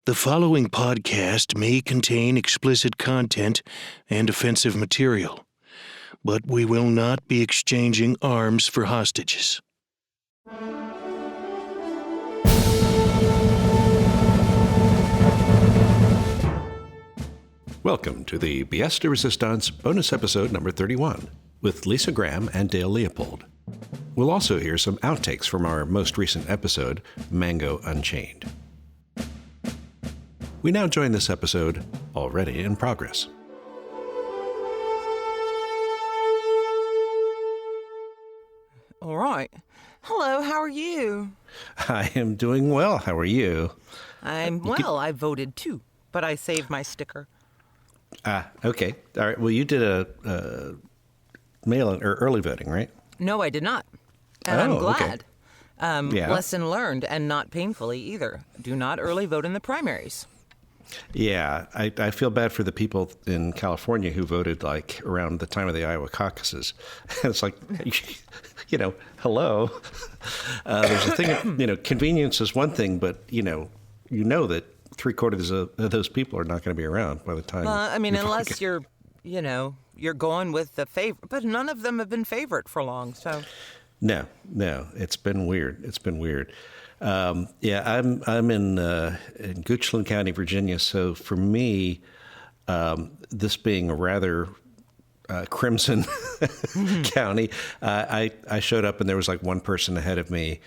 The following podcast may contain explicit content and offensive material, but we will not be exchanging arms for hostages. Welcome to the Pièce de Resistance bonus episode number 31 with Lyssa Graham and Dale Leopold. We'll also hear some outtakes from our most recent episode, Mango Unchained. We now join this episode already in progress. All right. Hello, how are you? I am doing well. How are you? I voted too, but I saved my sticker. Okay. All right. Well, you did a mail-in or early voting, right? No, I did not. And I'm glad. Okay. Lesson learned, and not painfully either. Do not early vote in the primaries. Yeah, I feel bad for the people in California who voted like around the time of the Iowa caucuses. It's like, hello. There's a thing, convenience is one thing, but you know that 3/4 of those people are not going to be around by the time. Unless you're going with the favorite, but none of them have been favorite for long. So. No, it's been weird. I'm in Goochland County, Virginia. So for me, this being a rather crimson county, I showed up and there was like one person ahead of me.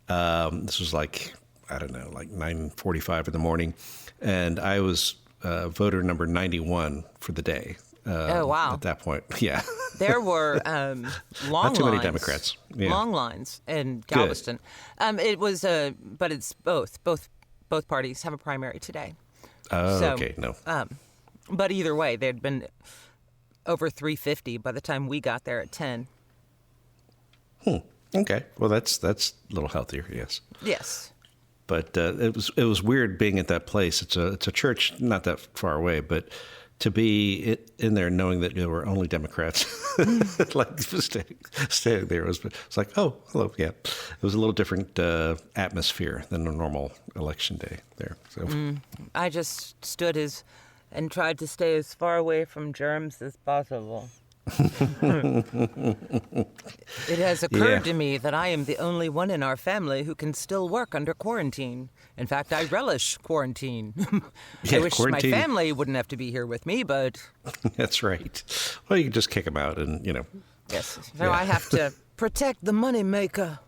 This was like 9:45 in the morning, and I was voter number 91 for the day. Oh, wow. At that point, yeah. There were long Not too lines. many Democrats. Yeah. Long lines in Galveston. It was, but it's both. Both parties have a primary today. Oh, so, okay. No. But either way, there'd been over 350 by the time we got there at 10. Okay. Well, that's a little healthier, yes. Yes. But it was weird being at that place. It's a church not that far away, but to be in there knowing that there were only Democrats, like standing there, it's like, oh, hello, yeah. It was a little different atmosphere than a normal election day there. So I just stood and tried to stay as far away from germs as possible. It has occurred to me that I am the only one in our family who can still work under quarantine. In fact, I relish quarantine. I wish quarantine. my family wouldn't have to be here with me, but... That's right. Well, you can just kick them out and, Yes. So I have to protect the money maker.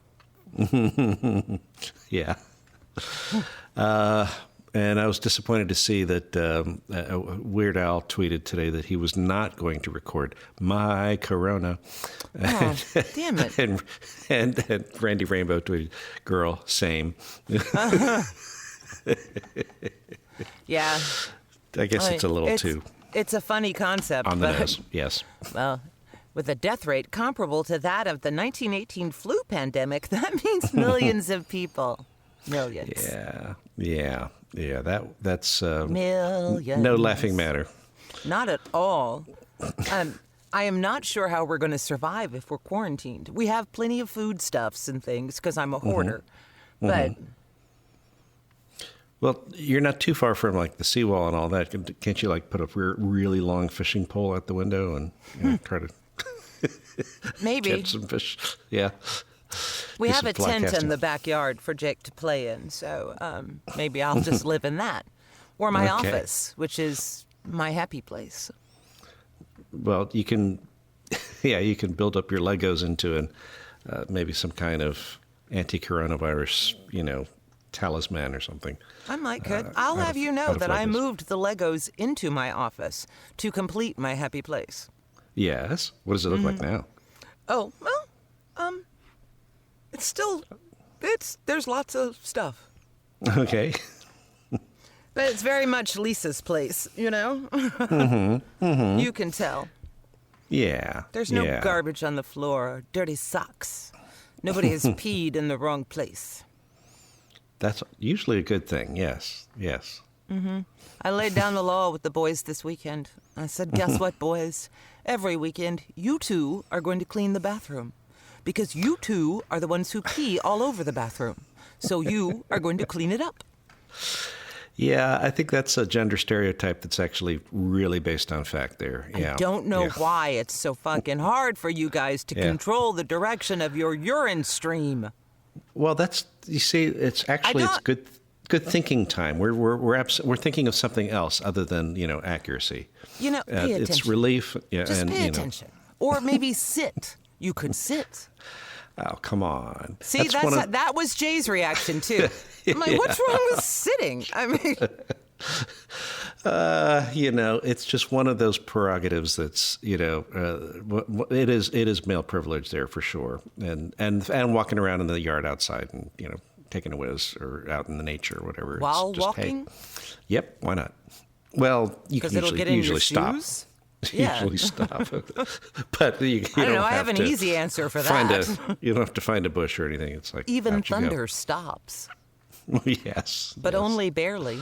Yeah. And I was disappointed to see that Weird Al tweeted today that he was not going to record My Corona. Oh, damn it. And Randy Rainbow tweeted, girl, same. Yeah. I guess it's a little too... It's a funny concept. On the nose, yes. Well, with a death rate comparable to that of the 1918 flu pandemic, that means millions of people. Millions. Yeah. That's millions. No laughing matter. Not at all. I am not sure how we're going to survive if we're quarantined. We have plenty of foodstuffs and things because I'm a hoarder. But well, you're not too far from like the seawall and all that. Can't you like put a really long fishing pole out the window and try to maybe catch some fish? Yeah. We have a tent in the backyard for Jake to play in, so maybe I'll just live in that. Or my office, which is my happy place. Well, you can build up your Legos into maybe some kind of anti-coronavirus, talisman or something. I could. I'll have you know that I moved the Legos into my office to complete my happy place. Yes? What does it look like now? Oh, well, there's lots of stuff. Okay. But it's very much Lisa's place, You can tell. Yeah. There's no garbage on the floor or dirty socks. Nobody has peed in the wrong place. That's usually a good thing, yes. I laid down the law with the boys this weekend. I said, guess what, boys? Every weekend, you two are going to clean the bathroom. Because you two are the ones who pee all over the bathroom. So you are going to clean it up. Yeah, I think that's a gender stereotype that's actually really based on fact there. Yeah. I don't know Yeah. why it's so fucking hard for you guys to Yeah. control the direction of your urine stream. Well, you see, it's good thinking time. We're thinking of something else other than, accuracy. Pay attention. It's relief. Yeah, Just and, pay attention. Or maybe sit. You could sit. Oh, come on. See, that was Jay's reaction, too. I'm like, what's wrong with sitting? I mean... It's just one of those prerogatives that's, it is male privilege there for sure. And walking around in the yard outside and, taking a whiz or out in the nature or whatever. While it's just, walking? Hey, yep, why not? Well, you can it'll get in usually your stop. shoes? Yeah. Usually stop. But you I don't know. I have have an to easy answer for find that. You don't have to find a bush or anything. It's like Even out you go. thunder stops. Yes. But yes. only barely.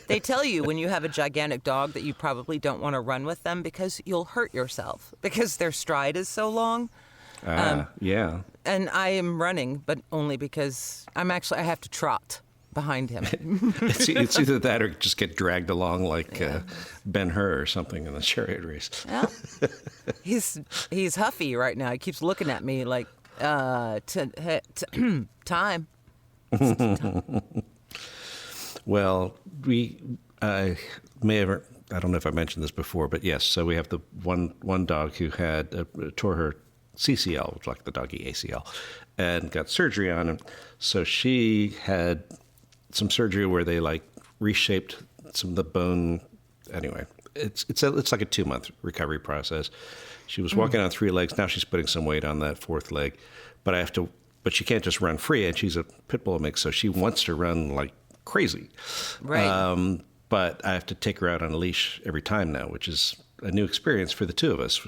They tell you when you have a gigantic dog that you probably don't want to run with them because you'll hurt yourself because their stride is so long. Yeah. And I am running, but only because I have to trot behind him. It's either that or just get dragged along like Ben-Hur or something in the chariot race. Well, he's huffy right now. He keeps looking at me like, time. Well, I don't know if I mentioned this before, but yes, so we have the one dog who had tore her CCL, which is like the doggy ACL, and got surgery on him. So she had some surgery where they like reshaped some of the bone. Anyway, it's like a 2-month recovery process. She was walking on 3 legs. Now she's putting some weight on that 4th leg, but she can't just run free, and she's a pit bull mix, so she wants to run like crazy. Right. But I have to take her out on a leash every time now, which is a new experience for the two of us.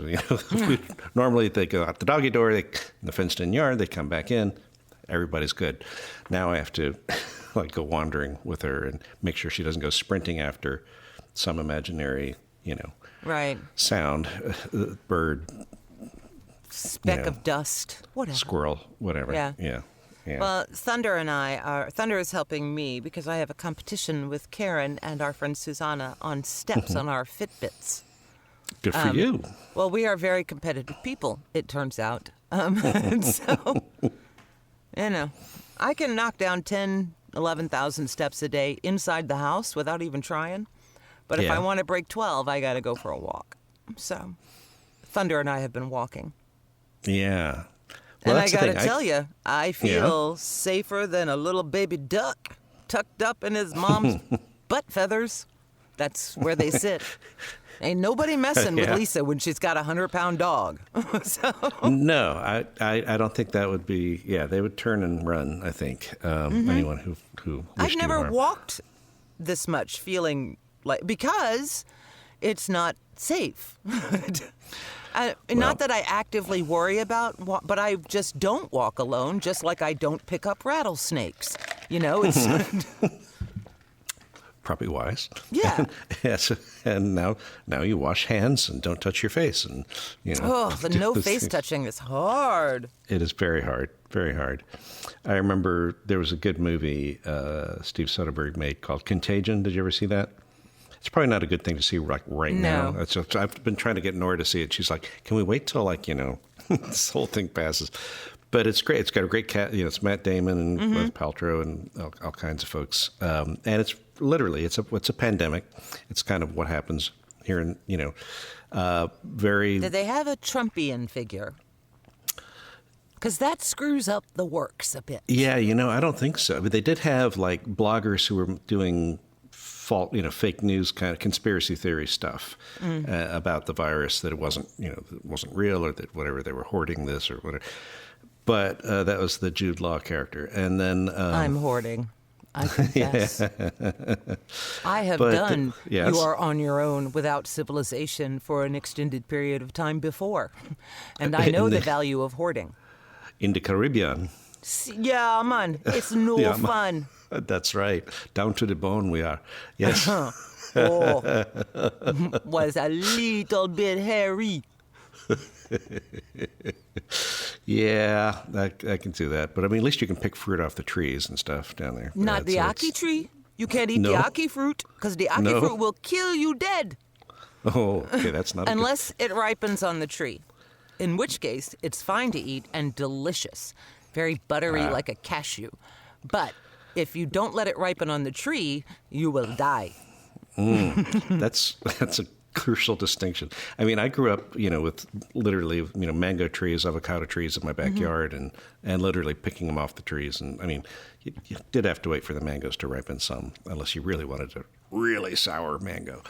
Normally they go out the doggy door, in the fenced-in yard, they come back in, everybody's good. Now I have to go wandering with her and make sure she doesn't go sprinting after some imaginary, Right. sound, bird, Speck of dust. Whatever. squirrel, whatever. Yeah. Yeah. Well, Thunder is helping me because I have a competition with Karen and our friend Susanna on steps on our Fitbits. Good for you. Well, we are very competitive people, it turns out. So, I can knock down 11,000 steps a day inside the house without even trying. But if I want to break 12, I got to go for a walk. So, Thunder and I have been walking. Yeah. Well, And I that's the got to thing. tell you, I feel safer than a little baby duck tucked up in his mom's butt feathers. That's where they sit. Ain't nobody messing with Yeah. Lyssa when she's got a 100-pound dog. So, No, I don't think that would be. Yeah, they would turn and run. I think anyone who I've wished never you harm. walked this much feeling like, because it's not safe. Not that I actively worry about, but I just don't walk alone, just like I don't pick up rattlesnakes. It's Probably wise. Yeah. Yes, and now you wash hands and don't touch your face, and the no face touching is hard. It is very hard, very hard. I remember there was a good movie Steve Soderbergh made called Contagion. Did you ever see that? It's probably not a good thing to see right No. now. I've been trying to get Nora to see it. She's like, "Can we wait till this whole thing passes?" But it's great. It's got a great cast. It's Matt Damon and Gwyneth Paltrow and all kinds of folks. And it's literally it's a pandemic. It's kind of what happens here in very. Did they have a Trumpian figure? Because that screws up the works a bit. Yeah, I don't think so. But they did have bloggers who were doing fake news kind of conspiracy theory stuff about the virus, that it wasn't real, or that whatever they were hoarding this or whatever. But that was the Jude Law character, and then I'm hoarding. I confess. I have done yes. You Are on Your Own Without Civilization for an extended period of time before, and I know the value of hoarding. in the Caribbean. Yeah, man, it's no Yeah, fun. That's right. Down to the bone we are. Yes. Was a little bit hairy. Yeah, I can do that. But I mean, at least you can pick fruit off the trees and stuff down there. Not the ackee tree. You can't eat No. the ackee fruit because the ackee No. fruit will kill you dead Oh, okay, that's not unless it ripens on the tree. In which case, it's fine to eat and delicious, very buttery like a cashew. But if you don't let it ripen on the tree, you will die. That's a crucial distinction. I mean, I grew up, with literally, mango trees, avocado trees in my backyard, and literally picking them off the trees. And I mean, you did have to wait for the mangoes to ripen some, unless you really wanted a really sour mango.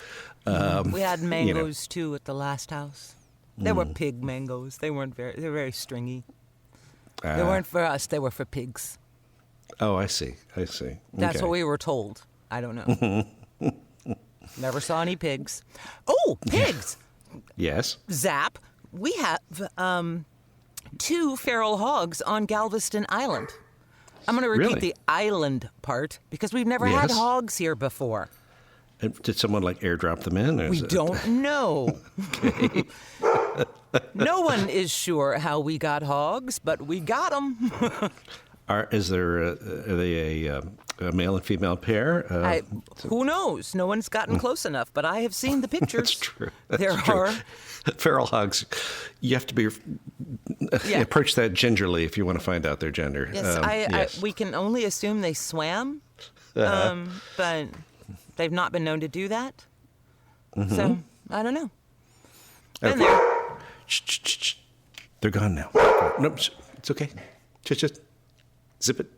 We had mangoes too at the last house. They were pig mangoes. They were very stringy. They weren't for us. They were for pigs. Oh, I see. That's Okay. what we were told. I don't know. Never saw any pigs. Oh, pigs! Yes. Zap. We have 2 feral hogs on Galveston Island. I'm going to repeat Really? the island part because we've never had Yes. hogs here before. And did someone airdrop them in? Or We is it- don't know. No one is sure how we got hogs, but we got them. Are they a male and female pair? Who knows? No one's gotten close enough, but I have seen the pictures. That's true. There True. are. Feral hogs. You have to be Yeah. approach that gingerly if you want to find out their gender. Yes, Yes. we can only assume they swam, but they've not been known to do that. So I don't know. Been Okay. there. Shh. They're gone now. Nope, it's okay. Just zip it.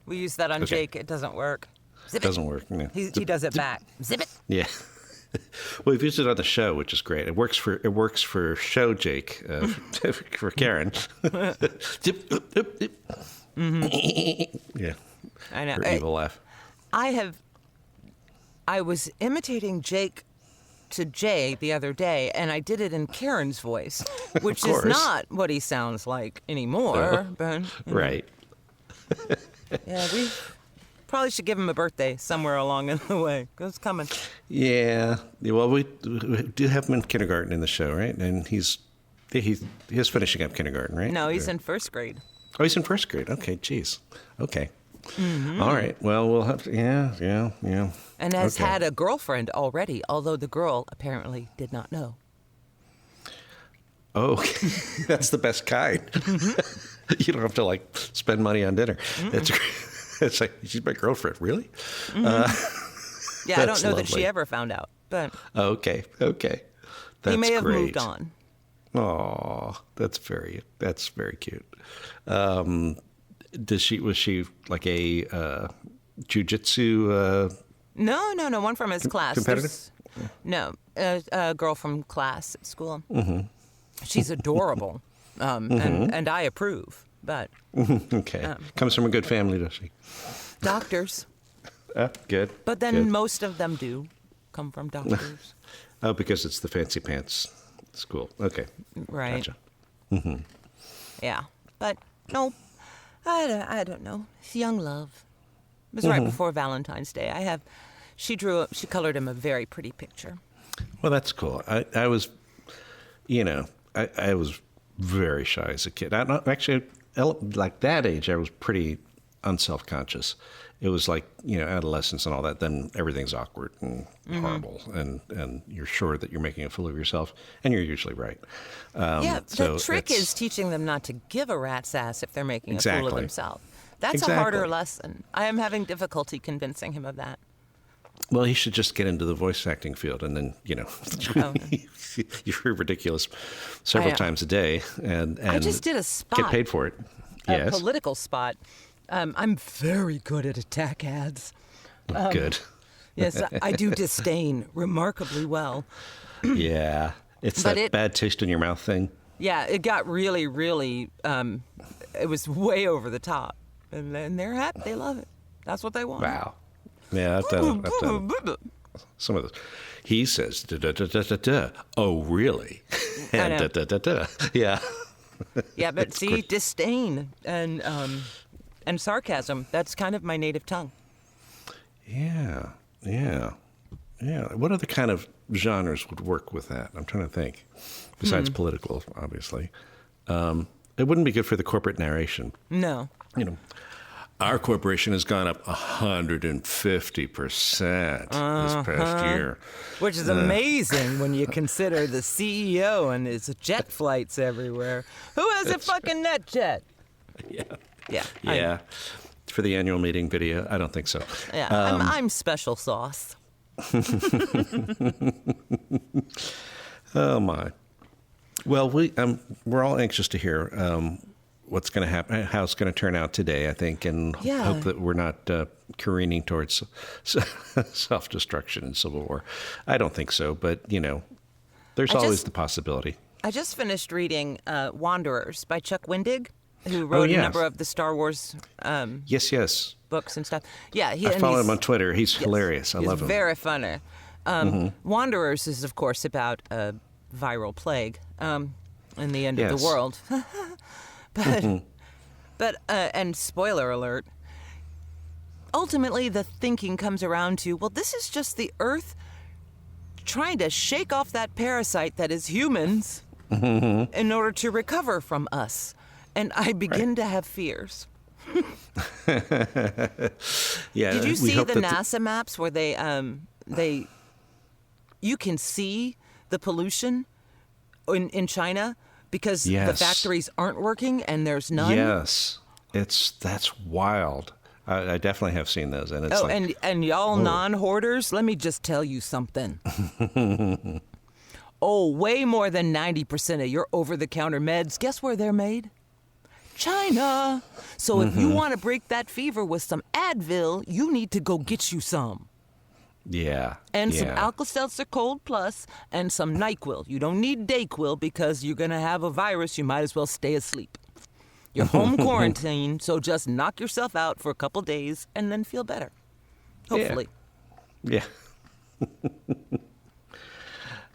We use that on Okay. Jake. It doesn't work. Zip Doesn't work. Yeah. He does it back. Zip it. Yeah. Well, we've used it on the show, which is great. It works for show Jake, for Karen. Zip. Yeah. I know. Her evil laugh. I was imitating Jake to Jay the other day, and I did it in Karen's voice, which is course. not what he sounds like anymore. But Right. yeah, we probably should give him a birthday somewhere along in the way. 'Cause it's coming. Yeah. Well, we do have him in kindergarten in the show, right? And he's finishing up kindergarten, right? No, he's Or- in first grade. Oh, he's in first grade. Okay, geez. Okay. All right. Well, we'll have to. Yeah. And has Okay. had a girlfriend already, although the girl apparently did not know. Oh, okay. That's the best kind. You don't have to spend money on dinner. It's like, she's my girlfriend. Really? Yeah, I don't That's know that she lovely. ever found out, but Okay. That's he may have great. moved on. Oh, that's very cute. Was she like a jujitsu? No, one from his class. competitive? No, a girl from class at school. She's adorable, and I approve, but Okay, comes from a good family, does she? doctors. Good. But then good. most of them do come from doctors. Oh, because it's the fancy pants school. Okay, Right. gotcha. Yeah. But no, I don't know. It's young love. It was right before Valentine's Day. She colored him a very pretty picture. Well, that's cool. I was, I was very shy as a kid. Actually, like that age, I was pretty unself-conscious. It was like, adolescence and all that. Then everything's awkward and horrible, and you're sure that you're making a fool of yourself, and you're usually right. Yeah, so the trick it's- is teaching them not to give a rat's ass if they're making a fool of Exactly. themselves. That's Exactly. a harder lesson. I am having difficulty convincing him of that. Well, he should just get into the voice acting field, and then Oh. you're ridiculous several I know. times a day, and I just did a spot. get paid for it. A Yes, political spot. I'm very good at attack ads. good. Yes, I do disdain remarkably well. Yeah, it's But that bad taste in your mouth thing. Yeah, it got really, really, it was way over the top. And they're happy. They love it. That's what they want. Wow. Yeah, I've done some of those. He says, da, da, da, da, da, da. Oh, really? I And know. da, da, da, da. Yeah. Yeah, but That's see, great. disdain and sarcasm, that's kind of my native tongue. Yeah. Yeah. What other kind of genres would work with that? I'm trying to think. Besides political, obviously. It wouldn't be good for the corporate narration. No. You know, our corporation has gone up 150% this past year. Which is amazing when you consider the CEO and his jet flights everywhere. Who has a fucking net jet? Yeah. Yeah. Yeah. For the annual meeting video? I don't think so. Yeah. I'm special sauce. Oh, my. Well, we're all anxious to hear what's going to happen, how it's going to turn out today, I think, and hope that we're not careening towards self-destruction and civil war. I don't think so, but, there's always the possibility. I just finished reading Wanderers by Chuck Wendig, who wrote a number of the Star Wars yes. books and stuff. Yeah, I follow him on Twitter. He's hilarious. I love him. He's very funny. Wanderers is, of course, about a viral plague and the end of the world. But and spoiler alert, ultimately the thinking comes around to, well, this is just the Earth trying to shake off that parasite that is humans in order to recover from us. And I begin to have fears. Yeah. Did you see the NASA maps where they you can see the pollution in China because the factories aren't working and there's none? Yes. That's wild. I definitely have seen those, and it's and y'all non-hoarders, let me just tell you something. Way more than 90% of your over-the-counter meds, guess where they're made? China. So if you want to break that fever with some Advil, you need to go get you some. Yeah. And some Alka-Seltzer Cold Plus and some NyQuil. You don't need Dayquil because you're going to have a virus. You might as well stay asleep. You're home quarantine, so just knock yourself out for a couple days and then feel better. Hopefully. Yeah.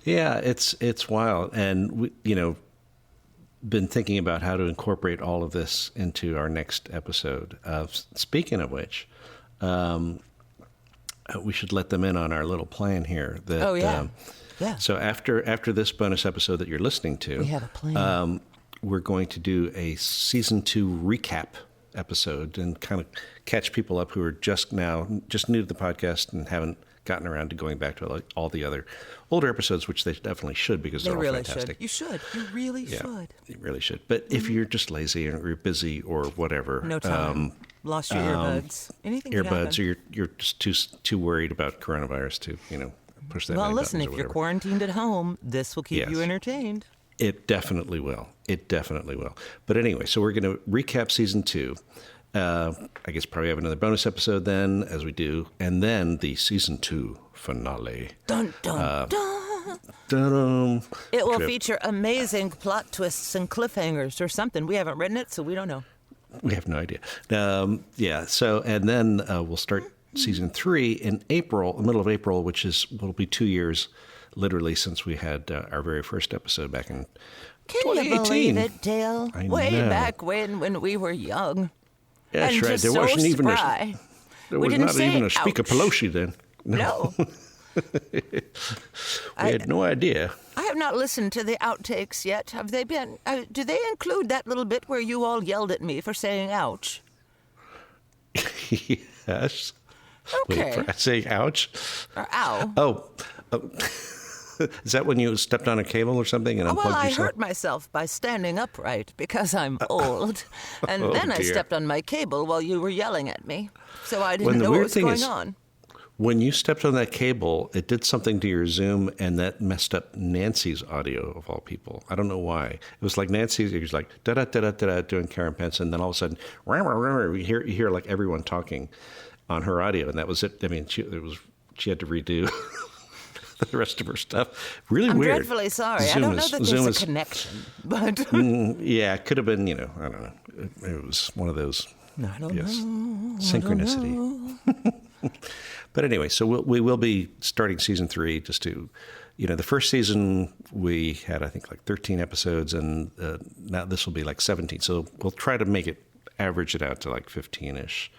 Yeah, it's wild. And, we, been thinking about how to incorporate all of this into our next episode. Speaking of which, we should let them in on our little plan here. That, So after this bonus episode that you're listening to, we have a plan. We're going to do a season 2 recap episode and kind of catch people up who are just new to the podcast and haven't gotten around to going back to all the other older episodes, which they definitely should because they're all fantastic. You should. You really should. You really should. But if you're just lazy or you're busy or whatever, no time, lost your earbuds, anything could happen. Or you're just too worried about coronavirus to push that. Well, listen, if you're quarantined at home, this will keep you entertained. It definitely will. But anyway, so we're going to recap season 2. I guess probably have another bonus episode then, as we do, and then the season 2 finale. Dun dun dun. Dun-dun. It will feature amazing plot twists and cliffhangers or something. We haven't written it, so we don't know. We have no idea. So and then we'll start season 3 in April, the middle of April, which will be 2 years, literally, since we had our very first episode back in 2018. Can you believe it, Dale? Way back when we were young. That's and right. Just there wasn't so even spry. There was not even a Speaker Pelosi then. No. We had no idea. I have not listened to the outtakes yet. Have they been? Do they include that little bit where you all yelled at me for saying ouch? Yes. Okay. Wait, for saying ouch? Or ow. Oh. Is that when you stepped on a cable or something and unplugged yourself? I hurt myself by standing upright because I'm old. And then I stepped on my cable while you were yelling at me. So I didn't know what was going on. When you stepped on that cable, it did something to your Zoom, and that messed up Nancy's audio, of all people. I don't know why. It was like Nancy's, it was like, da-da-da-da-da, doing Karen Pence, and then all of a sudden, you hear like everyone talking on her audio, and that was it. I mean, she had to redo the rest of her stuff. Really I'm weird. I'm dreadfully sorry. I don't know that there's a connection, but... yeah, it could have been, I don't know. It was one of those, synchronicity. But anyway, so we will be starting season 3 just to, the first season we had, I think, like 13 episodes, and now this will be like 17. So we'll try to average it out to like 15-ish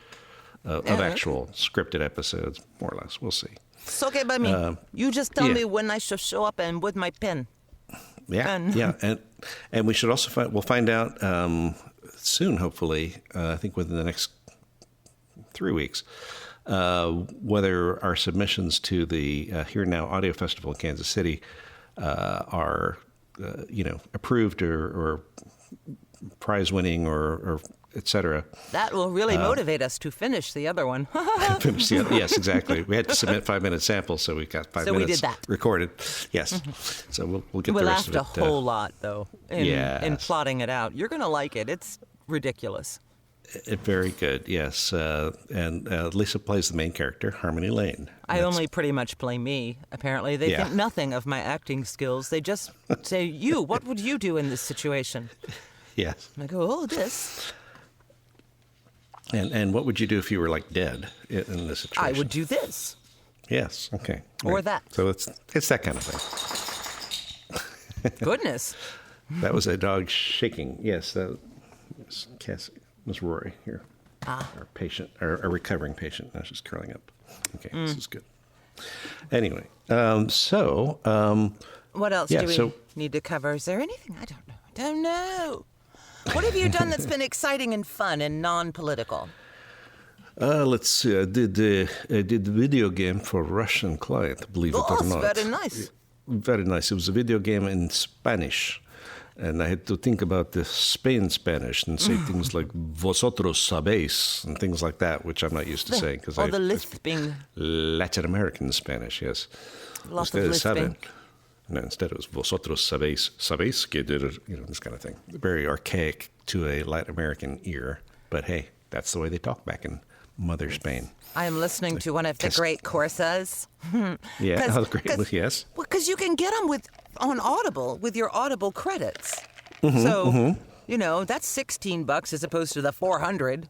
of actual scripted episodes, more or less. We'll see. It's okay by me. You just tell yeah. me when I should show up and with my pen. Yeah, and we should also we'll find out soon, hopefully. I think within the next 3 weeks, whether our submissions to the Here Now Audio Festival in Kansas City are, approved or prize winning or et cetera. That will really motivate us to finish the other one. Yes, exactly. We had to submit 5-minute samples, so we got 5 minutes we did that. recorded. Yes. So we'll get We the rest of it. laughed a whole lot, though, in Yes. plotting it out. You're going to like it. It's ridiculous. Very good, yes. And Lisa plays the main character, Harmony Lane. I only pretty much play me, apparently. They think nothing of my acting skills. They just say, what would you do in this situation? Yes. And I go, this. And what would you do if you were like dead in this situation? I would do this. Yes. Okay. Or Right. that. So it's that kind of thing. Goodness. That was a dog shaking. Yes. That was Cassie. Was Rory here? Our patient, our recovering patient. Now she's curling up. Okay. This is good. Anyway, What else yeah, do we so- need to cover? Is there anything? I don't know. What have you done that's been exciting and fun and non-political? let's see. I did the video game for Russian client. Believe it or not. Very nice. Very nice. It was a video game in Spanish. And I had to think about the Spain Spanish and say things like vosotros sabéis and things like that, which I'm not used to saying because the lisping. Latin American Spanish, yes. Lots Instead of lisping. No, instead it was vosotros sabéis que this kind of thing. Very archaic to a Latin American ear, but hey, that's the way they talk back in Mother Spain. I am listening to one of the great courses. Yeah, great. Yes. Well, because you can get them on Audible with your Audible credits. So, that's $16 as opposed to the $400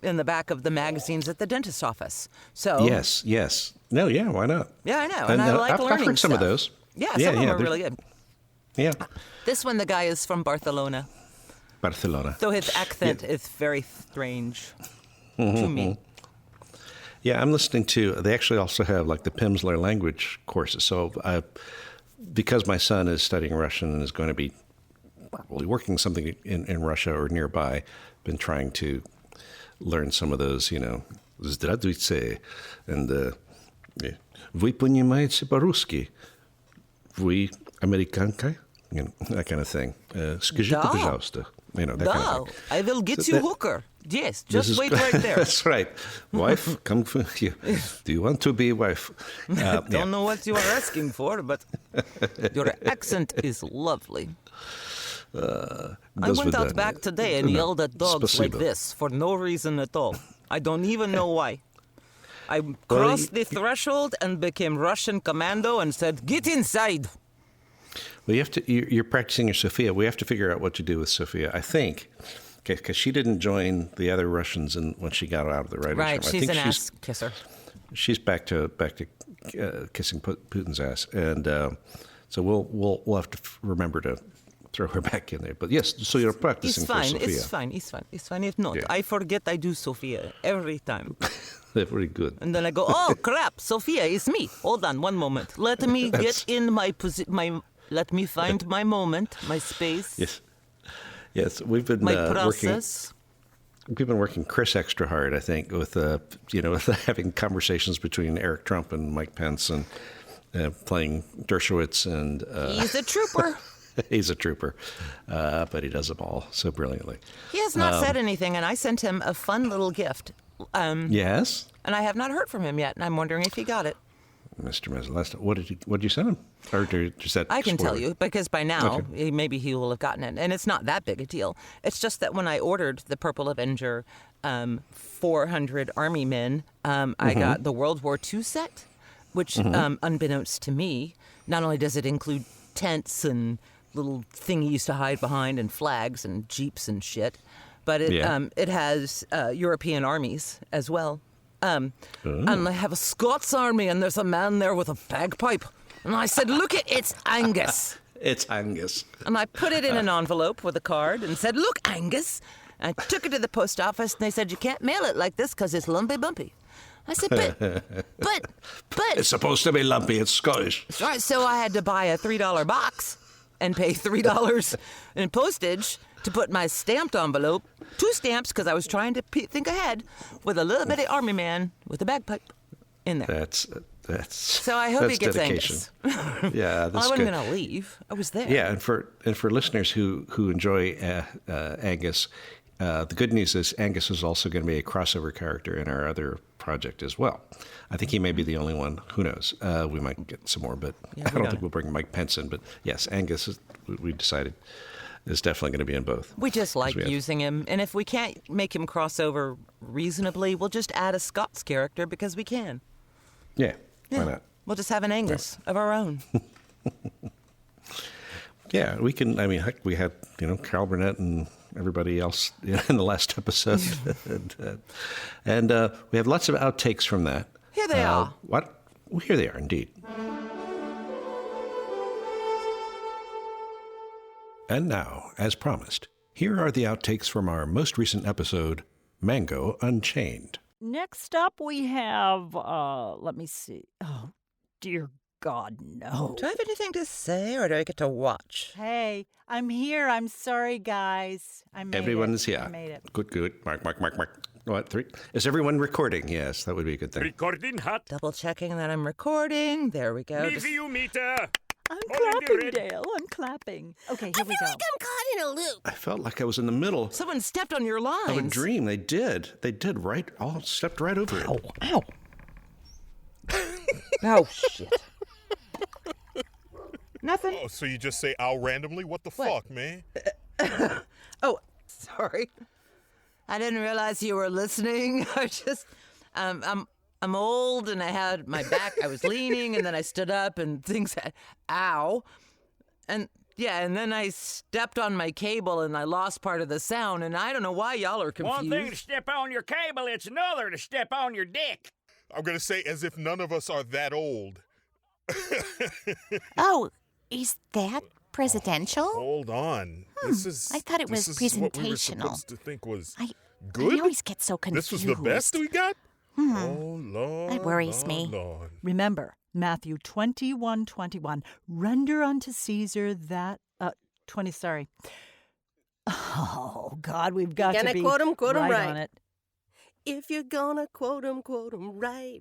in the back of the magazines at the dentist's office. So Yes. No, yeah, why not? Yeah, I know, and I like learning I've heard some of stuff. those. Yeah, some of them are really good. Yeah. This one, the guy is from Barcelona, so his accent is very strange to me. Yeah, I'm listening to, they actually also have like the Pimsleur language courses. So because my son is studying Russian and is going to be probably working something in Russia or nearby, been trying to learn some of those, здравствуйте, and вы понимаете по-русски, вы американка, that kind of thing. Скажите, пожалуйста. That kind of thing. I will get you hooker. Yes, just wait right there. That's right. Wife, come for you. Do you want to be wife? Don't know what you are asking for, but your accent is lovely. I went out back today and yelled at dogs like this for no reason at all. I don't even know why. I crossed the threshold and became Russian commando and said, "Get inside." Well, you're practicing your Sophia. We have to figure out what to do with Sophia, I think, because she didn't join the other Russians when she got out of the writer's room. Right, she's an ass kisser. She's back to kissing Putin's ass, and so we'll have to remember to throw her back in there. But yes, so you're practicing for Sophia. It's fine. If not, I forget I do Sophia every time. Very good. And then I go, oh crap, Sophia, it's me. Hold on, one moment. Let me get in my position. Let me find my moment, my space. Yes. We've been my process. We've been working Chris extra hard, I think, with with having conversations between Eric Trump and Mike Pence and playing Dershowitz and. He's a trooper. He's a trooper, but he does them all so brilliantly. He has not said anything, and I sent him a fun little gift. Yes. And I have not heard from him yet, and I'm wondering if he got it. Mr. Mezzalesta, what did you send him? Or does that I can tell you, because by now, Okay. maybe he will have gotten it. And it's not that big a deal. It's just that when I ordered the Purple Avenger 400 Army Men, I got the World War II set, which, unbeknownst to me, not only does it include tents and little thing he used to hide behind and flags and jeeps and shit, but it has European armies as well. And I have a Scots army, and there's a man there with a bagpipe. And I said, look, it's Angus. It's Angus. And I put it in an envelope with a card and said, look, Angus. And I took it to the post office, and they said, you can't mail it like this because it's lumpy bumpy. I said, but. It's supposed to be lumpy. It's Scottish. All right, so I had to buy a $3 box and pay $3 in postage to put my stamped envelope, 2 stamps, because I was trying to think ahead, with a little bitty army man with a bagpipe in there. That's So I hope he gets dedication. Angus. Yeah, that's I wasn't good. going to leave. I was there. Yeah, and for listeners who enjoy Angus, the good news is Angus is also going to be a crossover character in our other project as well. I think he may be the only one. Who knows? We might get some more, but Yeah, I don't think we'll bring Mike Pence in. But yes, Angus, we decided, is definitely going to be in both. We just like using him, and if we can't make him cross over reasonably, we'll just add a Scots character because we can. Yeah, why not? We'll just have an Angus of our own. Yeah, we can. I mean, heck, we had Carol Burnett and everybody else in the last episode, and we have lots of outtakes from that. Here they are. What? Well, here they are, indeed. And now, as promised, here are the outtakes from our most recent episode, Mango Unchained. Next up, we have, let me see. Oh, dear God, no. Do I have anything to say, or do I get to watch? Hey, I'm here. I'm sorry, guys. I made Everyone it. is here. I made it. Good. Mark. What, 3? Is everyone recording? Yes, that would be a good thing. Recording hot. Double checking that I'm recording. There we go. Review meter. I'm Hold on, clapping, Red. Dale. I'm clapping. Okay, here we go. I'm caught in a loop. I felt like I was in the middle Someone stepped on your lines. of a dream. They did right. All stepped right over it. Ow. Oh, shit. Nothing. Oh, so you just say ow randomly? What the fuck, man? Oh, sorry. I didn't realize you were listening. I just, I'm old and I had my back, I was leaning and then I stood up and things had, ow. And yeah, and then I stepped on my cable and I lost part of the sound and I don't know why y'all are confused. One thing to step on your cable, it's another to step on your dick. I'm gonna say as if none of us are that old. Oh, is that presidential? Hold on. This is. I thought it was this is what we were presentational. supposed to think was I good. always get so confused. This was the best we got. Oh Lord, That worries me. Lord. Remember, Matthew 21:21. Render unto Caesar that, 20, sorry. Oh, God, we've got Gonna to be quote 'em right. on it. If you're gonna quote 'em right,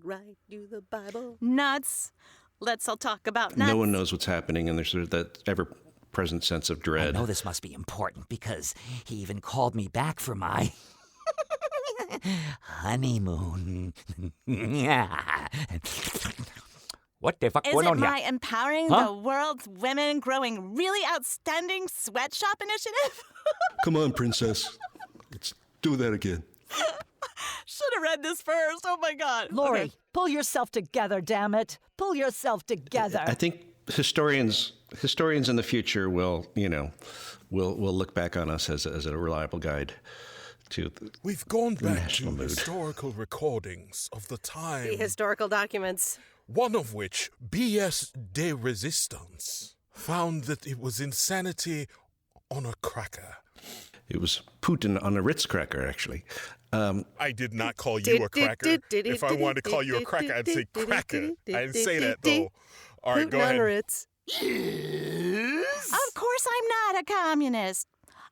do the Bible. Nuts. Let's all talk about nuts. No one knows what's happening, and there's that ever-present sense of I dread. know this must be important because he even called me back for my honeymoon. What the fuck Is going it on here? my empowering Huh? the world's women growing really outstanding sweatshop initiative? Come on, princess. Let's do that again. Should have read this first. Oh my God. Lori, Okay. pull yourself together, damn it. Pull yourself together. I think historians in the future will look back on us as a reliable guide to the We've gone back to national mood. historical recordings of the time. The historical documents. One of which, B.S. de Resistance, found that it was insanity on a cracker. It was Putin on a Ritz cracker, actually. I did not call you a cracker. If I wanted to call you a cracker, I'd say cracker. I didn't say that, though. All right, go Putin on ahead. Ritz. Of course I'm not a communist.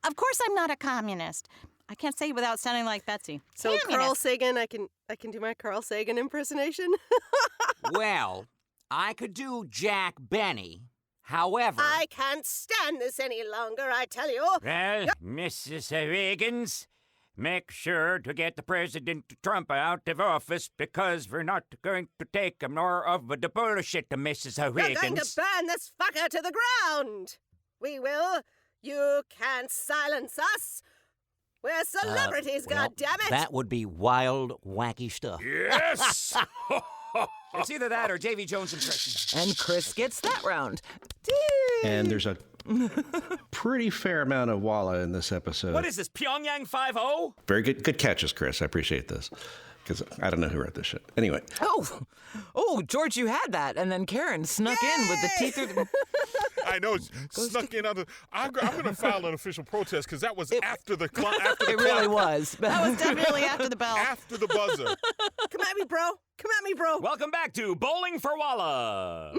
Of course I'm not a communist. I can't say it without sounding like Betsy. So Carl Communist. Sagan, I can do my Carl Sagan impersonation. Well, I could do Jack Benny. However... I can't stand this any longer, I tell you. Well, Mrs. Higgins, make sure to get the President Trump out of office because we're not going to take more of the bullshit, Mrs. We're going to Higgins. burn this fucker to the ground. We will. You can't silence us. We're celebrities, well, goddammit. that would be wild, wacky stuff. Yes! It's either that or Davy Jones' impression. And Chris gets that round. And there's a pretty fair amount of Walla in this episode. What is this, Pyongyang 5-0? Very good catches, Chris. I appreciate this. Because I don't know who wrote this shit. Anyway, Oh, George, you had that. And then Karen snuck in with the teeth through the... I know. Snuck in under. I'm going to file an official protest because that was after the clock. It really was. That was definitely after the bell. After the buzzer. Come at me, bro. Come at me, bro. Welcome back to Bowling for Walla.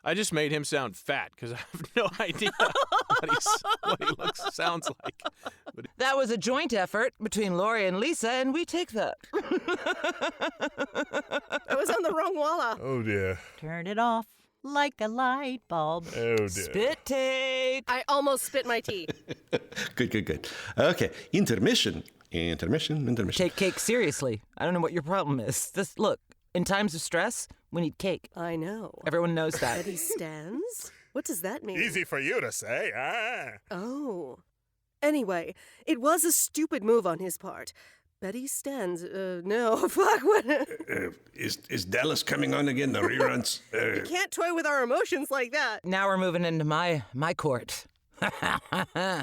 I just made him sound fat because I have no idea what he sounds like. That was a joint effort between Lori and Lyssa, and we take that. I was on the wrong Walla. Oh, dear. Turn it off like a light bulb. Oh, dear. Spit take. I almost spit my tea. Good. Okay, intermission. Take cake seriously. I don't know what your problem is. Look, in times of stress, we need cake. I know. Everyone knows that. Betty stands? What does that mean? Easy for you to say. Oh. Anyway, it was a stupid move on his part. Betty stands. No, fuck. What? Is Dallas coming on again? The reruns? You can't toy with our emotions like that. Now we're moving into my court. Don't do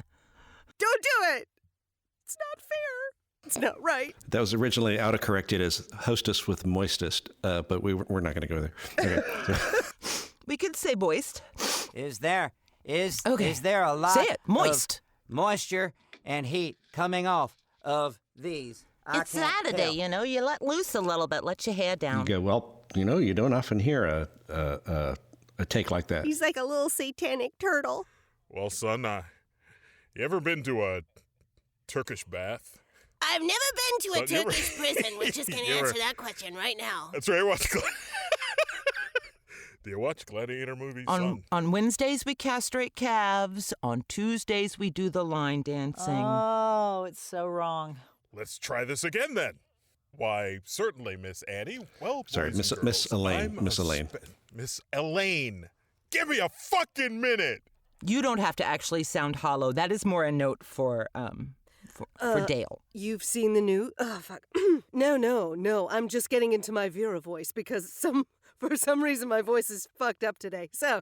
it. It's not fair. It's not right. That was originally autocorrected as hostess with moistest, but we're not going to go there. Okay. We could say moist. Is there a lot Say it. Moist. of moisture and heat coming off of these? It's Saturday, you know. You let loose a little bit. Let your hair down. You go, well, you don't often hear a take like that. He's like a little satanic turtle. Well, son, you ever been to a Turkish bath? I've never been to a Turkish prison. We're just going to answer that question right now. That's right. Do you watch gladiator movies, son? On Wednesdays, we castrate calves. On Tuesdays, we do the line dancing. Oh, it's so wrong. Let's try this again, then. Why, certainly, Miss Annie. Well, sorry, boys and Miss girls, Elaine. Miss Elaine. Give me a fucking minute. You don't have to actually sound hollow. That is more a note for Dale. You've seen the new... Oh, fuck. No. I'm just getting into my Vera voice because for some reason my voice is fucked up today. So...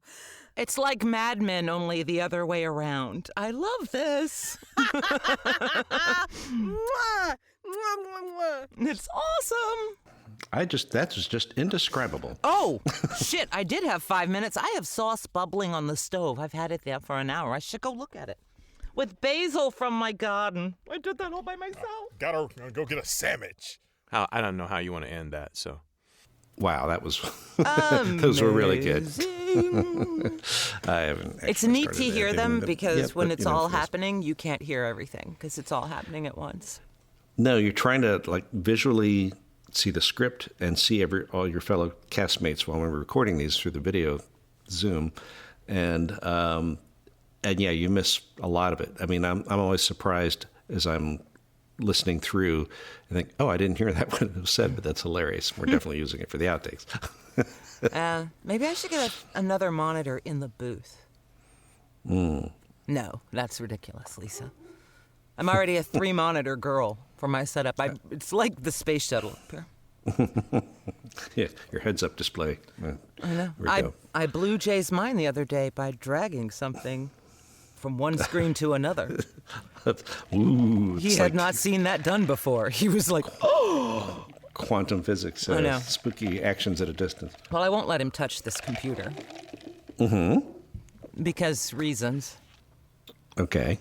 It's like Mad Men, only the other way around. I love this. Mwah! Mwah, mwah, mwah. It's awesome. That was just indescribable. Oh, shit. I did have 5 minutes. I have sauce bubbling on the stove. I've had it there for an hour. I should go look at it. With basil from my garden. I did that all by myself. Gotta go get a sandwich. I don't know how you want to end that, so. Wow, that was... those were really good. I haven't. It's neat to hear them because when it's all happening, you can't hear everything because it's all happening at once. No, you're trying to visually see the script and see all your fellow castmates while we're recording these through the video Zoom, and yeah, you miss a lot of it. I mean, I'm always surprised as I'm listening through and think, oh, I didn't hear that when it was said, but that's hilarious. We're definitely using it for the outtakes. Maybe I should get another monitor in the booth. No, that's ridiculous, Lyssa. I'm already a 3-monitor girl for my setup. It's like the space shuttle up here. Yeah, your heads-up display. I know. I Blue Jay's mind the other day by dragging something from one screen to another. Ooh, he had not seen that done before. He was like, oh! Quantum physics, spooky actions at a distance. Well, I won't let him touch this computer. Because reasons. Okay.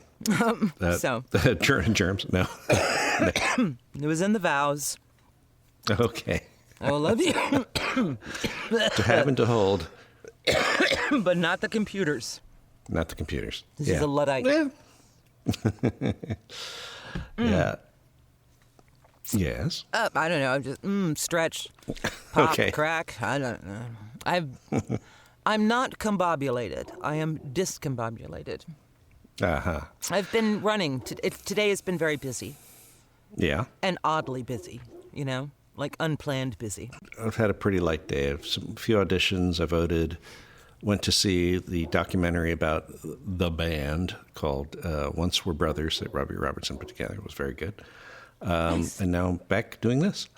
So. Germs, no. It was in the vows. Okay. I will love you. To have and to hold. But not the computers. Not the computers. This is a Luddite. Yeah. Yes. I don't know. I'm just stretch, pop, Okay. crack. I don't know. I'm not combobulated. I am discombobulated. I've been running. Today has been very busy. Yeah. And oddly busy. Like unplanned busy. I've had a pretty light day. A few auditions. I voted. Went to see the documentary about the band called Once We're Brothers that Robbie Robertson put together. It was very good. Nice. And now I'm back doing this.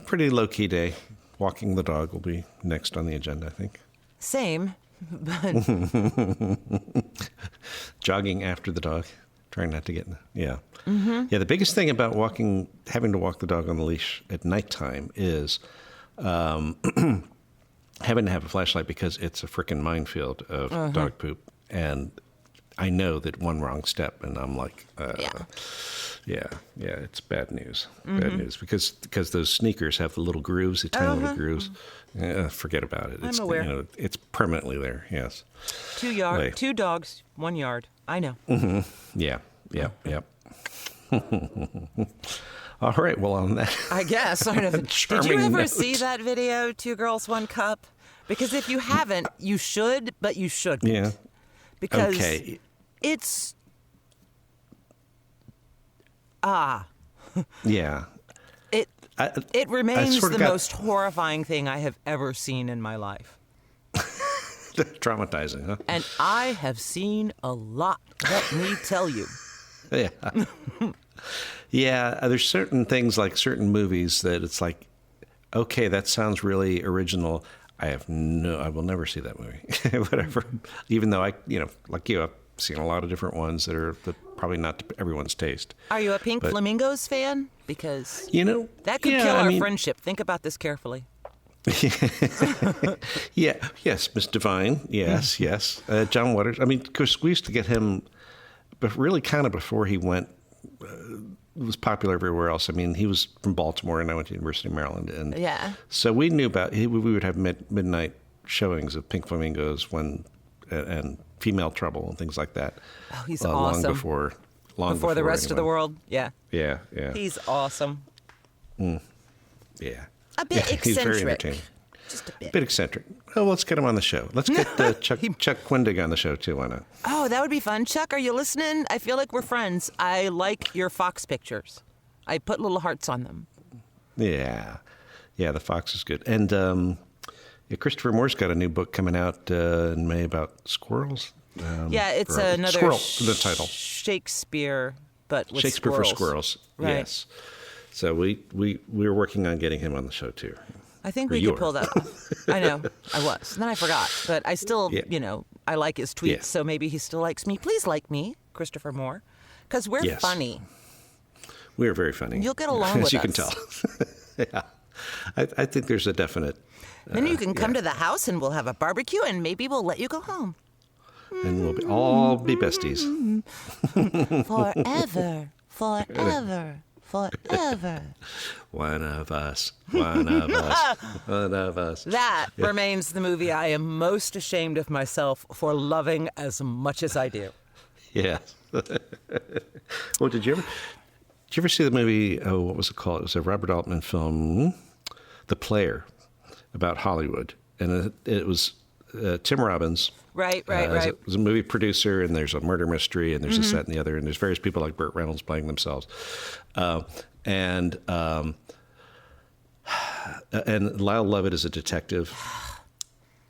Pretty low-key day. Walking the dog will be next on the agenda, I think. Same, but... Jogging after the dog. Trying not to get... Yeah. Mm-hmm. Yeah, the biggest thing about having to walk the dog on the leash at nighttime is having to have a flashlight because it's a frickin' minefield of dog poop. And I know that one wrong step, and I'm like, yeah, it's bad news. Bad news because those sneakers have the little grooves, the tiny little grooves. Forget about it. I'm aware. You know, it's permanently there. Yes. 2 dogs, 1 yard. I know. Yeah. All right. Well, on that, I guess. I don't know. Did you ever see that video, 2 Girls, 1 Cup? Because if you haven't, you should, but you shouldn't. Yeah. Because okay. it's yeah. It remains the most horrifying thing I have ever seen in my life. Traumatizing, huh? And I have seen a lot, let me tell you. Yeah. Yeah, there's certain things like certain movies that it's like, okay, that sounds really original. I will never see that movie. Whatever. Even though like you, I've seen a lot of different ones that probably not to everyone's taste. Are you a Pink Flamingos fan? Because that could kill our friendship. Think about this carefully. Yeah. Yes, Miss Divine. Yes. John Waters. I mean, because we used to get him, but really kind of before he went, was popular everywhere else. I mean, he was from Baltimore, and I went to University of Maryland, and so we knew about. We would have midnight showings of Pink Flamingos and Female Trouble and things like that. Oh, he's awesome. Long before the rest of the world. Yeah. Yeah. He's awesome. Yeah. A bit eccentric. He's very entertaining. Just a bit. Bit eccentric. Oh, let's get him on the show. Let's get Chuck Quindig on the show, too. Why not? Oh, that would be fun. Chuck, are you listening? I feel like we're friends. I like your fox pictures. I put little hearts on them. Yeah. Yeah, the fox is good. And Christopher Moore's got a new book coming out in May about squirrels. It's another Squirrel, the title. Shakespeare, but with Shakespeare squirrels. for squirrels. Right. Yes. So we were working on getting him on the show, too. I think we could pull that off. I know. I was. And then I forgot. But I still, I like his tweets, so maybe he still likes me. Please like me, Christopher Moore, because we're funny. We are very funny. You'll get along with us. As you can tell. Yeah. I think there's a definite... Then you can come to the house and we'll have a barbecue and maybe we'll let you go home. And we'll all be besties. Forever. One of us. One of us. One of us. That remains the movie I am most ashamed of myself for loving as much as I do. Yes. Well, did you ever see the movie, what was it called? It was a Robert Altman film, The Player, about Hollywood. And it was Tim Robbins. Right. It was a movie producer, and there's a murder mystery, and there's this, that, and the other, and there's various people like Burt Reynolds playing themselves. And Lyle Lovett is a detective.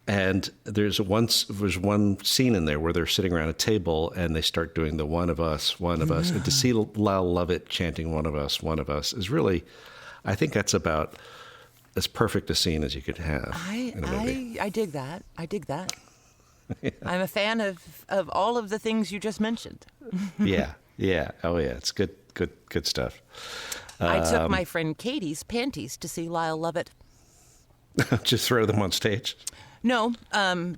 And there's one scene in there where they're sitting around a table and they start doing the one of us. And to see Lyle Lovett chanting one of us is really, I think that's about as perfect a scene as you could have in a movie. I dig that. Yeah. I'm a fan of all of the things you just mentioned. Yeah. Oh, yeah. It's good stuff. I took my friend Katie's panties to see Lyle Lovett. Just throw them on stage? No,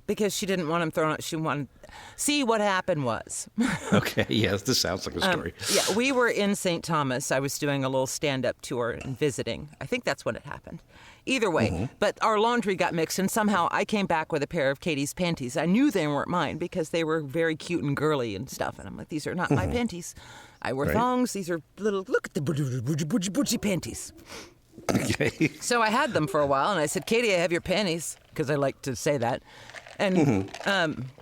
because she didn't want them thrown out. She wanted... See, what happened was... Okay, yes, this sounds like a story. We were in St. Thomas. I was doing a little stand-up tour and visiting. I think that's when it happened. Either way, but our laundry got mixed, and somehow I came back with a pair of Katie's panties. I knew they weren't mine because they were very cute and girly and stuff, and I'm like, these are not my panties. I wear thongs. These are little... Look at the butchy panties. Okay. So I had them for a while, and I said, Katie, I have your panties, because I like to say that. And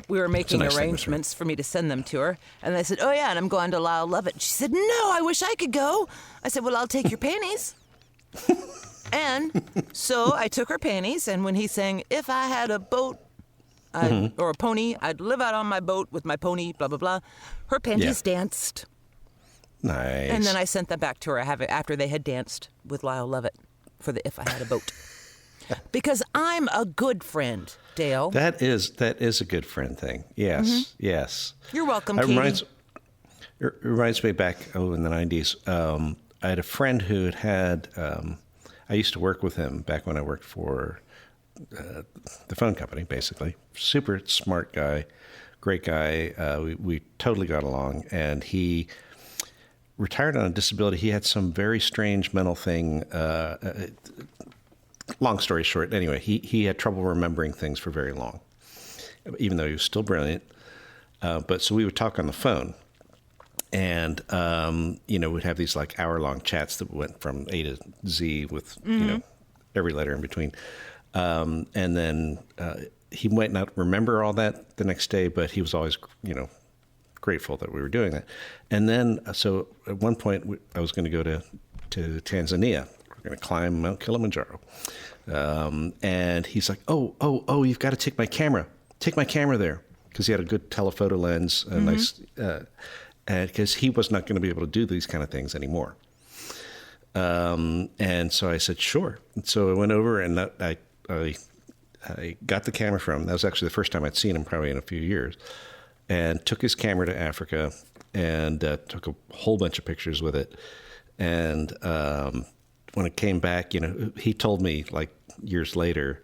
we were making arrangements for me to send them to her. And I said, oh, yeah, and I'm going to Lyle Lovett. She said, no, I wish I could go. I said, well, I'll take your panties. And so I took her panties, and when he sang, if I had a boat or a pony, I'd live out on my boat with my pony, blah, blah, blah, her panties danced. Nice. And then I sent them back to her after they had danced with Lyle Lovett for the If I Had a Boat. Because I'm a good friend, Dale. That is a good friend thing. Yes, yes. You're welcome, Katie. It reminds me back, in the 90s, I had a friend who had I used to work with him back when I worked for the phone company, basically. Super smart guy, great guy. We totally got along, and he retired on a disability. He had some very strange mental thing. Long story short, anyway, he had trouble remembering things for very long, even though he was still brilliant. But so we would talk on the phone, and we'd have these like hour-long chats that went from A to Z with every letter in between. And then he might not remember all that the next day, but he was always, grateful that we were doing that. And then, so at one point, I was going to go to Tanzania. We're going to climb Mount Kilimanjaro. And he's like, oh, you've got to take my camera. Take my camera there. Because he had a good telephoto lens, nice, and because he was not going to be able to do these kind of things anymore. And so I said, sure. And so I went over and I got the camera from him. That was actually the first time I'd seen him, probably in a few years, and took his camera to Africa and took a whole bunch of pictures with it. And when it came back, he told me like years later,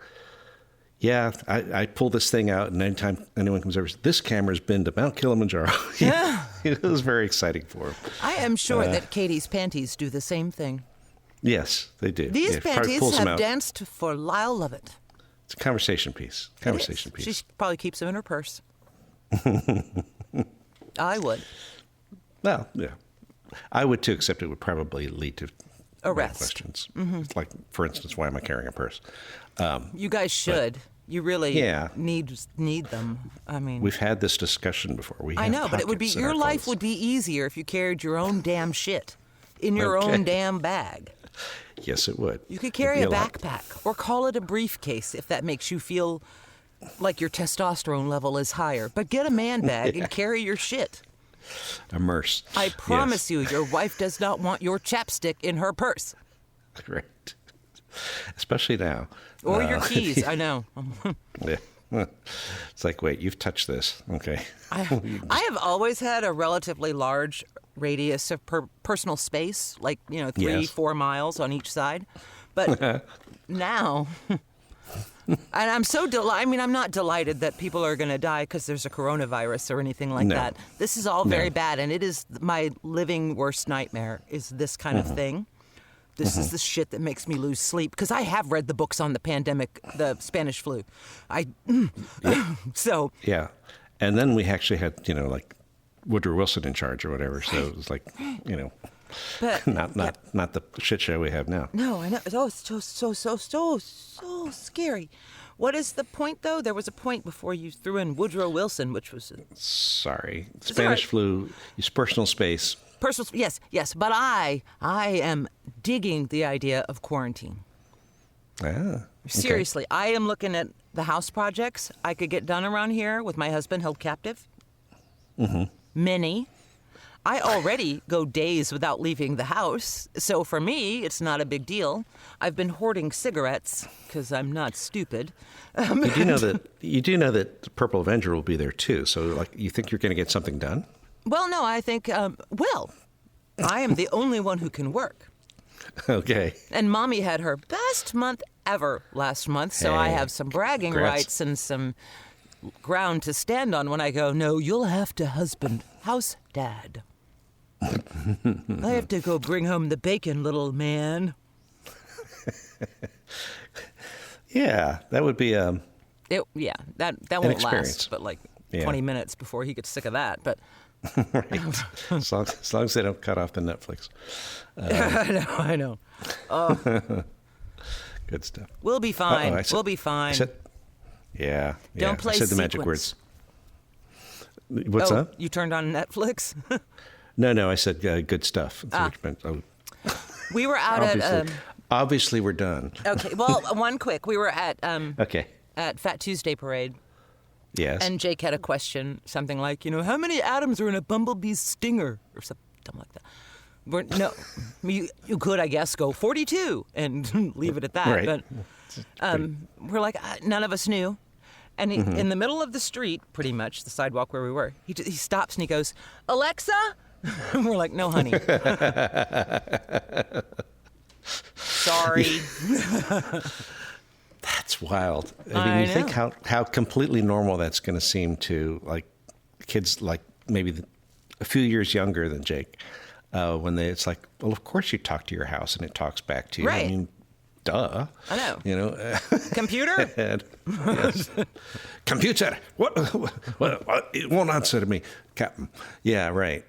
yeah, I pull this thing out, and anytime anyone comes over, this camera's been to Mount Kilimanjaro. Yeah. It was very exciting for him. I am sure that Katie's panties do the same thing. Yes, they do. These panties have danced for Lyle Lovett. It's a conversation piece. Conversation piece. She probably keeps them in her purse. I would. Well, yeah. I would too, except it would probably lead to arrest questions. Mm-hmm. Like, for instance, why am I carrying a purse? You guys should. You really need them. I mean, we've had this discussion before. I know, but it would be your life would be easier if you carried your own damn shit in your own damn bag. Yes, it would. You could carry a backpack or call it a briefcase if that makes you feel like your testosterone level is higher. But get a man bag and carry your shit. Immerse. I promise you, your wife does not want your chapstick in her purse. Right. Especially now. Or your keys, I know. Yeah. It's like, wait, you've touched this. Okay. I have always had a relatively large radius of personal space, like, 3-4 miles on each side. But now, and I'm so I'm not delighted that people are going to die because there's a coronavirus or anything like that. This is all very bad, and it is my living worst nightmare is this kind of thing. This is the shit that makes me lose sleep because I have read the books on the pandemic, the Spanish flu. So. Yeah. And then we actually had, like Woodrow Wilson in charge or whatever. So it was like, but, not the shit show we have now. No, I know. So scary. What is the point, though? There was a point before you threw in Woodrow Wilson, which was... Sorry. Spanish flu, use personal space. Yes, but I am digging the idea of quarantine. Okay. Seriously, I am looking at the house projects I could get done around here with my husband held captive. Mm-hmm. Many. I already go days without leaving the house, so for me, it's not a big deal. I've been hoarding cigarettes because I'm not stupid. You do know that the Purple Avenger will be there too. So, like, you think you're going to get something done? Well, no, I think, I am the only one who can work. Okay. And Mommy had her best month ever last month, so I have some bragging rights and some ground to stand on when I go, no, you'll have to husband house dad. I have to go bring home the bacon, little man. Yeah, that would be that won't last, but 20 minutes before he gets sick of that, but... Right. As long as they don't cut off the Netflix. I know. Good stuff. We'll be fine. We'll be fine. Don't play I said the magic words. What's that? You turned on Netflix? No, I said good stuff. We were out at... Obviously, we're done. Okay, well, one quick. We were at... at Fat Tuesday Parade. Yes. And Jake had a question, something like, how many atoms are in a bumblebee's stinger? Or something like that. You could, I guess, go 42 and leave it at that. Right. But we're like, none of us knew. And in the middle of the street, pretty much, the sidewalk where we were, he stops and he goes, Alexa? And we're like, no, honey. Sorry. That's It's wild. I mean, you think how completely normal that's going to seem to like kids like maybe a few years younger than Jake, when it's like, well, of course you talk to your house and it talks back to you. Right. I mean, duh. I know. You know. Computer? Yes. Computer. What? It won't answer to me, Captain. Yeah, right.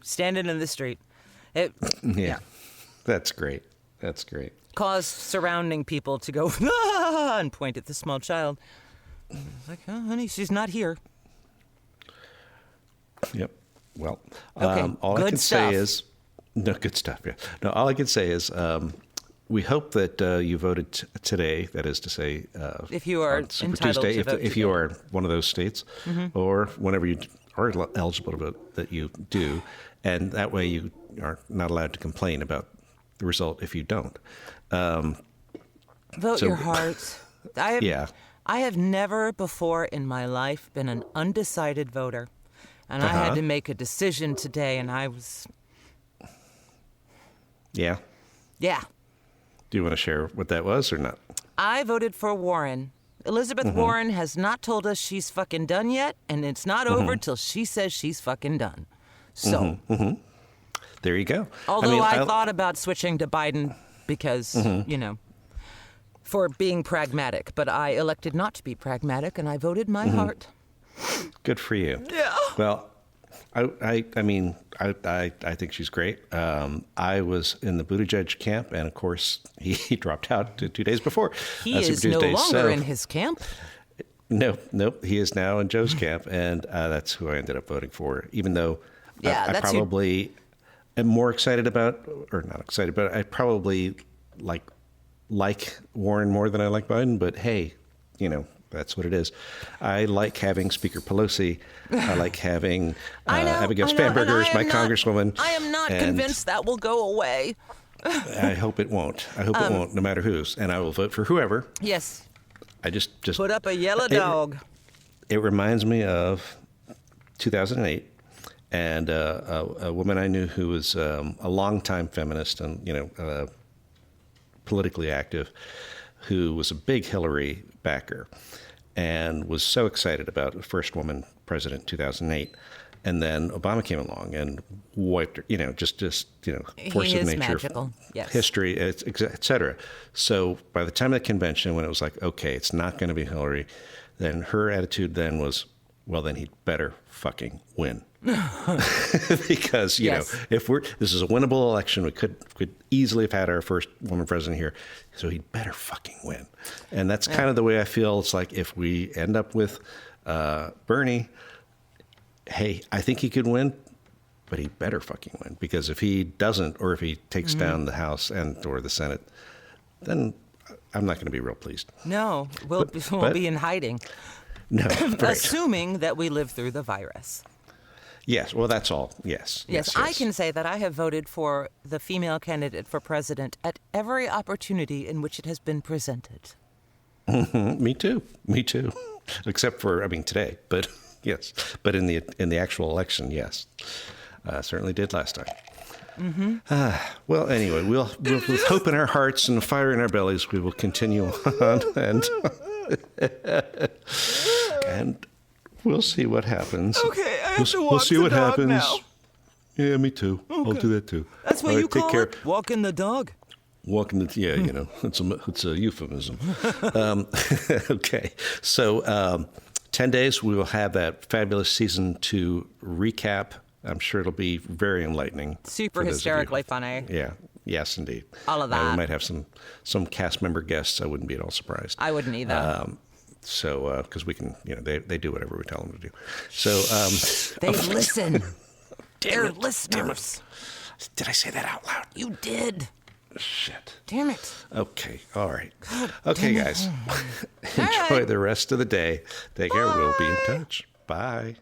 Standing in the street. Yeah. That's great. That's great. Caused surrounding people to go and point at the small child. Like, oh, honey, she's not here. Yep. Well, Okay, all I good can stuff. say is, no, good stuff. Yeah. No, all I can say is, we hope that you voted today. That is to say, If you are on Super entitled Tuesday, to vote if you are one of those states, or whenever you are eligible to vote, that you do, and that way you are not allowed to complain about the result if you don't. Vote your heart. Yeah. I have never before in my life been an undecided voter. And I had to make a decision today, and I was... Yeah. Yeah. Do you want to share what that was or not? I voted for Warren. Elizabeth Warren has not told us she's fucking done yet, and it's not over till she says she's fucking done. So, there you go. although I thought about switching to Biden because, you know, for being pragmatic, but I elected not to be pragmatic, and I voted my heart. Good for you. Yeah. Well, I mean, I think she's great. I was in the Buttigieg camp, and of course, he dropped out 2 days before. He Super is no Tuesday, longer so- in his camp. Nope. He is now in Joe's camp, and that's who I ended up voting for. Even though I that's probably am more excited about, or not excited, but I probably like Warren more than I like Biden. But hey, you know. That's what it is. I like having Speaker Pelosi. I like having Abigail Spanberger as my congresswoman. I am not convinced that will go away. I hope it won't. I hope it won't, no matter whose. And I will vote for whoever. Yes. I just Put up a yellow dog. It reminds me of 2008, and a woman I knew who was a longtime feminist and politically active, who was a big Hillary backer and was so excited about the first woman president in 2008. And then Obama came along and wiped her, just force of nature, magical. Yes. History, et cetera. So by the time of the convention, when it was like, okay, it's not going to be Hillary, then her attitude then was, well, then he'd better fucking win. Because, you know, if this is a winnable election, we could easily have had our first woman president here. So he'd better fucking win. And that's kind of the way I feel. It's like if we end up with Bernie, hey, I think he could win, but he better fucking win. Because if he doesn't, or if he takes down the House or the Senate, then I'm not going to be real pleased. No, we'll be in hiding. No, right. Assuming that we live through the virus. Yes, well, that's all. Yes. I can say that I have voted for the female candidate for president at every opportunity in which it has been presented. Me too. Except for, today. But yes, but in the actual election, yes, certainly did last time. Well, anyway, we'll with hope in our hearts and fire in our bellies, we will continue on and we'll see what happens. Okay, I have to walk we'll see the what dog happens. now. Yeah, me too. Okay. I'll do that too. That's what All you right, take call care. it? Walking the dog? Walking the, it's a euphemism. Okay, so 10 days we will have that fabulous season 2 recap. I'm sure it'll be very enlightening. Super hysterically funny. Yeah. Yes, indeed. All of that. We might have some cast member guests. I wouldn't be at all surprised. I wouldn't either. So, because we can, they do whatever we tell them to do. So, they listen. They're listeners. Did I say that out loud? You did. Shit. Damn it. Okay. All right. God Okay, damn it. guys. All Enjoy right. the rest of the day. Take care. We'll be in touch. Bye.